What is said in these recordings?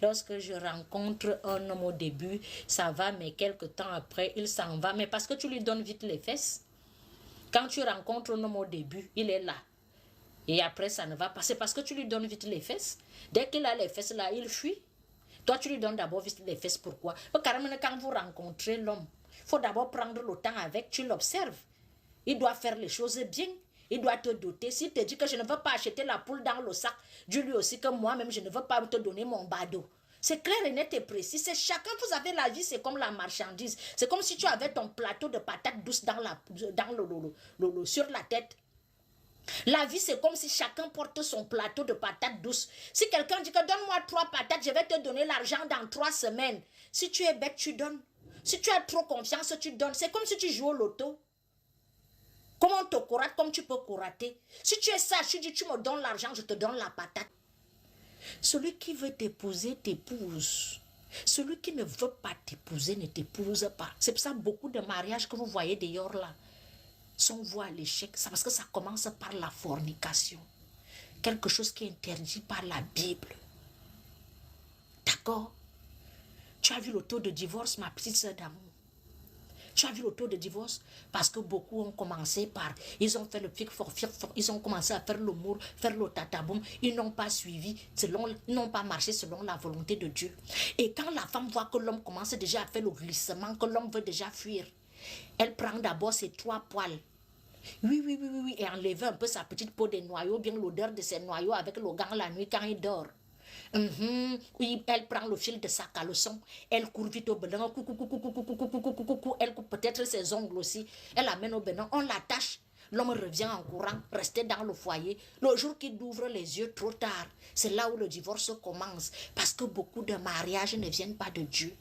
Lorsque je rencontre un homme au début, ça va, mais quelques temps après, il s'en va. Mais parce que tu lui donnes vite les fesses. Quand tu rencontres un homme au début, il est là. Et après, ça ne va pas. C'est parce que tu lui donnes vite les fesses. Dès qu'il a les fesses là, il fuit. Toi, tu lui donnes d'abord vite les fesses. Pourquoi? Car quand vous rencontrez l'homme, il faut d'abord prendre le temps avec, tu l'observes. Il doit faire les choses bien. Il doit te doter. S'il te dit que je ne veux pas acheter la poule dans le sac, dis-lui aussi que moi-même, je ne veux pas te donner mon badaud. C'est clair et net et précis. C'est chacun, vous avez la vie, c'est comme la marchandise. C'est comme si tu avais ton plateau de patates douces sur la tête. La vie, c'est comme si chacun porte son plateau de patates douces. Si quelqu'un dit que donne-moi 3 patates, je vais te donner l'argent dans 3 semaines. Si tu es bête, tu donnes. Si tu as trop confiance, tu donnes. C'est comme si tu joues au loto. Comment on te corate comme tu peux corater. Si tu es sage, tu dis tu me donnes l'argent, je te donne la patate. Celui qui veut t'épouser, t'épouse. Celui qui ne veut pas t'épouser, ne t'épouse pas. C'est pour ça beaucoup de mariages que vous voyez dehors là sont voués à l'échec. C'est parce que ça commence par la fornication. Quelque chose qui est interdit par la Bible. D'accord? Tu as vu le taux de divorce, ma petite sœur d'amour? Tu as vu le taux de divorce? Parce que beaucoup ont commencé par... Ils ont fait le fic for, ils ont commencé à faire le mour, faire le tataboum. Ils n'ont pas suivi, ils n'ont pas marché selon la volonté de Dieu. Et quand la femme voit que l'homme commence déjà à faire le glissement, que l'homme veut déjà fuir, elle prend d'abord ses 3 poils. Oui, et enlever un peu sa petite peau des noyaux, bien l'odeur de ses noyaux avec le gant la nuit quand il dort. Oui, elle prend le fil de sa caleçon, elle court vite au bénin, elle coupe peut-être ses ongles aussi, elle amène au bénin, on l'attache, l'homme revient en courant, rester dans le foyer. Le jour qu'il ouvre les yeux trop tard, c'est là où le divorce commence, parce que beaucoup de mariages ne viennent pas de Dieu.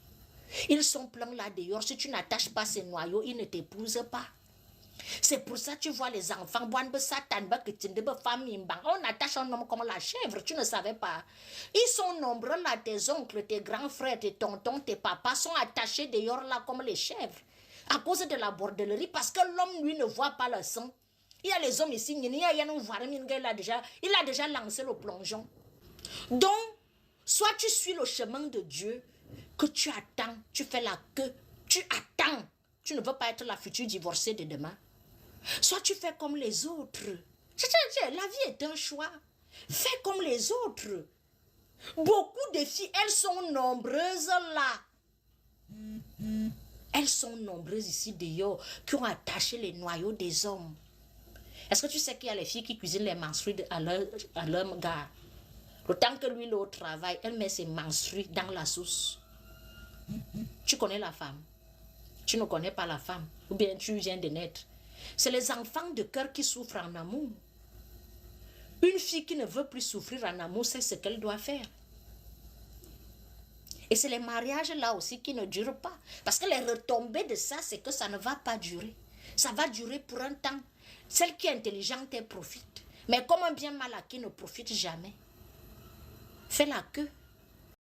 Ils sont pleins là dehors, si tu n'attaches pas ces noyaux, ils ne t'épousent pas. C'est pour ça que tu vois les enfants, on attache un homme comme la chèvre, tu ne savais pas. Ils sont nombreux là, tes oncles, tes grands frères, tes tontons, tes papas sont attachés dehors là comme les chèvres. À cause de la bordellerie, parce que l'homme lui ne voit pas le sang. Il y a les hommes ici, il a déjà lancé le plongeon. Donc, soit tu suis le chemin de Dieu, que tu attends, tu fais la queue, tu attends. Tu ne veux pas être la future divorcée de demain. Soit tu fais comme les autres. La vie est un choix. Fais comme les autres. Beaucoup de filles, elles sont nombreuses là. Elles sont nombreuses ici dehors qui ont attaché les noyaux des hommes. Est-ce que tu sais qu'il y a les filles qui cuisinent les menstrues à leur gars? Le temps que lui, est au travail, elle met ses menstrues dans la sauce. Tu connais la femme? Tu ne connais pas la femme, ou bien tu viens de naître. C'est les enfants de cœur qui souffrent en amour. Une fille qui ne veut plus souffrir en amour, c'est ce qu'elle doit faire. Et c'est les mariages là aussi qui ne durent pas. Parce que les retombées de ça, c'est que ça ne va pas durer. Ça va durer pour un temps. Celle qui est intelligente, elle profite. Mais comme un bien mal acquis ne profite jamais. Fais la queue.